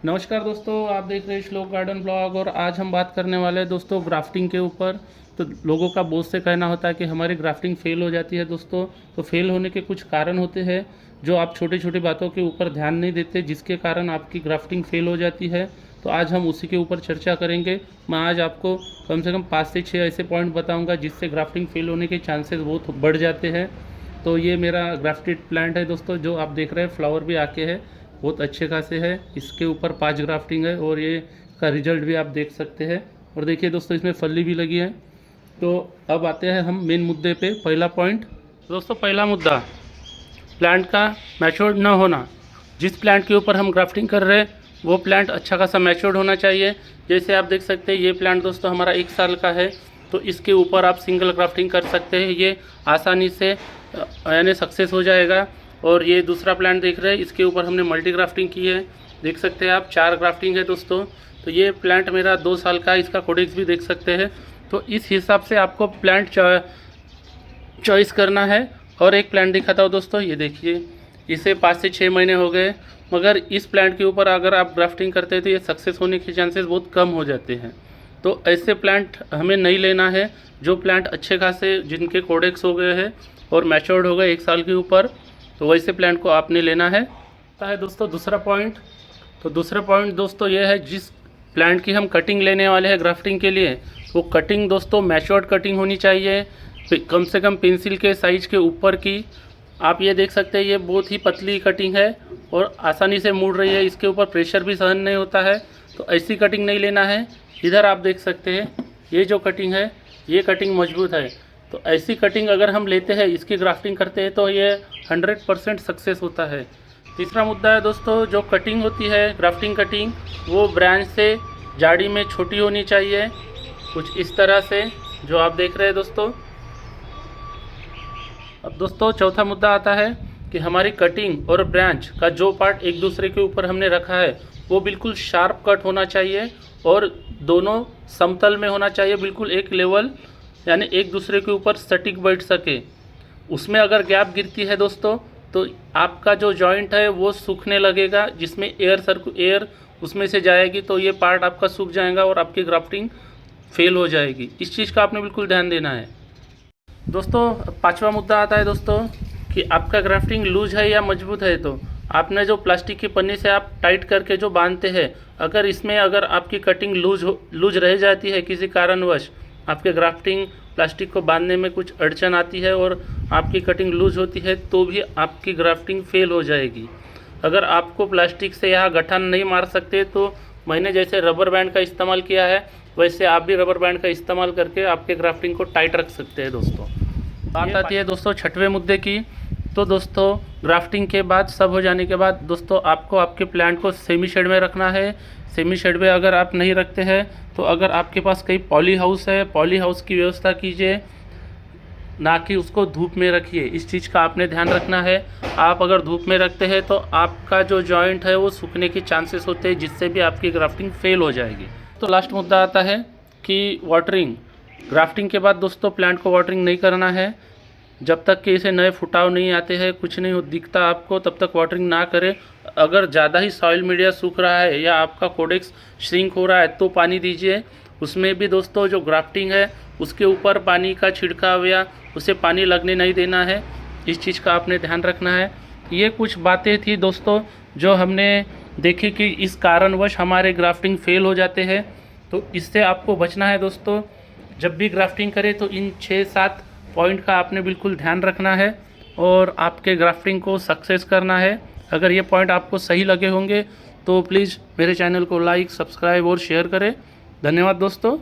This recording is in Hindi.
नमस्कार दोस्तों, आप देख रहे हैं श्लोक गार्डन ब्लॉग। और आज हम बात करने वाले हैं दोस्तों ग्राफ्टिंग के ऊपर। तो लोगों का बहुत से कहना होता है कि हमारी ग्राफ्टिंग फेल हो जाती है दोस्तों। तो फेल होने के कुछ कारण होते हैं जो आप छोटी छोटी बातों के ऊपर ध्यान नहीं देते, जिसके कारण आपकी ग्राफ्टिंग फेल हो जाती है। तो आज हम उसी के ऊपर चर्चा करेंगे। मैं आज आपको कम से कम 5 से 6 ऐसे पॉइंट बताऊँगा जिससे ग्राफ्टिंग फेल होने के चांसेस बहुत बढ़ जाते हैं। तो ये मेरा ग्राफ्टेड प्लांट है दोस्तों, जो आप देख रहे हैं फ्लावर भी आके है, बहुत अच्छे खासे है। इसके ऊपर 5 ग्राफ्टिंग है और ये का रिजल्ट भी आप देख सकते हैं। और देखिए दोस्तों, इसमें फली भी लगी है। तो अब आते हैं हम मेन मुद्दे पे। पहला पॉइंट दोस्तों, पहला मुद्दा प्लांट का मैच्योर्ड ना होना। जिस प्लांट के ऊपर हम ग्राफ्टिंग कर रहे हैं वो प्लांट अच्छा खासा मैच्योर्ड होना चाहिए। जैसे आप देख सकते हैं ये प्लांट दोस्तों हमारा 1 साल का है। तो इसके ऊपर आप सिंगल ग्राफ्टिंग कर सकते हैं, ये आसानी से यानी सक्सेस हो जाएगा। और ये दूसरा प्लांट देख रहे हैं, इसके ऊपर हमने मल्टी ग्राफ्टिंग की है। देख सकते हैं आप 4 ग्राफ्टिंग है दोस्तों। तो ये प्लांट मेरा 2 साल का है, इसका कोडेक्स भी देख सकते हैं। तो इस हिसाब से आपको प्लांट चॉइस करना है। और एक प्लांट दिखाता हूँ दोस्तों, ये देखिए, इसे 5 से 6 महीने हो गए, मगर इस प्लांट के ऊपर अगर आप ग्राफ्टिंग करते हैं तो ये सक्सेस होने के चांसेस बहुत कम हो जाते हैं। तो ऐसे प्लांट हमें नहीं लेना है। जो प्लांट अच्छे खासे जिनके कोडेक्स हो गए हैं और मैच्योर्ड हो गए 1 साल के ऊपर, तो वैसे प्लांट को आपने लेना है। दोस्तों दूसरा पॉइंट, तो दूसरा पॉइंट दोस्तों ये है, जिस प्लांट की हम कटिंग लेने वाले हैं ग्राफ्टिंग के लिए, वो कटिंग दोस्तों मैच्योर्ड कटिंग होनी चाहिए, कम से कम पेंसिल के साइज के ऊपर की। आप ये देख सकते हैं ये बहुत ही पतली कटिंग है और आसानी से मुड़ रही है, इसके ऊपर प्रेशर भी सहन नहीं होता है। तो ऐसी कटिंग नहीं लेना है। इधर आप देख सकते हैं ये जो कटिंग है, ये कटिंग मजबूत है। तो ऐसी कटिंग अगर हम लेते हैं, इसकी ग्राफ्टिंग करते हैं, तो ये 100% सक्सेस होता है। तीसरा मुद्दा है दोस्तों, जो कटिंग होती है ग्राफ्टिंग कटिंग, वो ब्रांच से जाड़ी में छोटी होनी चाहिए, कुछ इस तरह से जो आप देख रहे हैं दोस्तों। अब दोस्तों चौथा मुद्दा आता है कि हमारी कटिंग और ब्रांच का जो पार्ट एक दूसरे के ऊपर हमने रखा है वो बिल्कुल शार्प कट होना चाहिए और दोनों समतल में होना चाहिए, बिल्कुल एक लेवल, यानी एक दूसरे के ऊपर सटीक बैठ सके। उसमें अगर गैप गिरती है दोस्तों तो आपका जो जॉइंट है वो सूखने लगेगा, जिसमें एयर उसमें से जाएगी, तो ये पार्ट आपका सूख जाएगा और आपकी ग्राफ्टिंग फेल हो जाएगी। इस चीज़ का आपने बिल्कुल ध्यान देना है दोस्तों। पांचवा मुद्दा आता है दोस्तों कि आपका ग्राफ्टिंग लूज है या मजबूत है। तो आपने जो प्लास्टिक की पन्नी से आप टाइट करके जो बांधते हैं, अगर आपकी कटिंग लूज रह जाती है किसी कारणवश, आपके ग्राफ्टिंग प्लास्टिक को बांधने में कुछ अड़चन आती है और आपकी कटिंग लूज होती है, तो भी आपकी ग्राफ्टिंग फेल हो जाएगी। अगर आपको प्लास्टिक से यहाँ गठान नहीं मार सकते, तो मैंने जैसे रबर बैंड का इस्तेमाल किया है, वैसे आप भी रबर बैंड का इस्तेमाल करके आपके ग्राफ्टिंग को टाइट रख सकते हैं दोस्तों। बात आती है दोस्तों छठवें मुद्दे की। तो दोस्तों ग्राफ्टिंग के बाद, सब हो जाने के बाद दोस्तों, आपको आपके प्लांट को सेमी शेड में रखना है। सेमी शेड में अगर आप नहीं रखते हैं तो अगर आपके पास कहीं पॉली हाउस है, पॉली हाउस की व्यवस्था कीजिए, ना कि उसको धूप में रखिए। इस चीज़ का आपने ध्यान रखना है। आप अगर धूप में रखते हैं तो आपका जो जॉइंट है वो सूखने के चांसेस होते हैं, जिससे भी आपकी ग्राफ्टिंग फेल हो जाएगी। तो लास्ट मुद्दा आता है कि वाटरिंग। ग्राफ्टिंग के बाद दोस्तों प्लांट को वाटरिंग नहीं करना है। जब तक कि इसे नए फुटाव नहीं आते हैं, कुछ नहीं हो दिखता आपको, तब तक वाटरिंग ना करें। अगर ज़्यादा ही सॉइल मीडिया सूख रहा है या आपका कोडेक्स श्रिंक हो रहा है तो पानी दीजिए। उसमें भी दोस्तों जो ग्राफ्टिंग है उसके ऊपर पानी का छिड़काव या उसे पानी लगने नहीं देना है। इस चीज़ का आपने ध्यान रखना है। ये कुछ बातें थी दोस्तों जो हमने देखी कि इस कारणवश हमारे ग्राफ्टिंग फेल हो जाते हैं। तो इससे आपको बचना है दोस्तों। जब भी ग्राफ्टिंग करें तो इन 6-7 पॉइंट का आपने बिल्कुल ध्यान रखना है और आपके ग्राफ्टिंग को सक्सेस करना है। अगर ये पॉइंट आपको सही लगे होंगे तो प्लीज़ मेरे चैनल को लाइक, सब्सक्राइब और शेयर करें। धन्यवाद दोस्तों।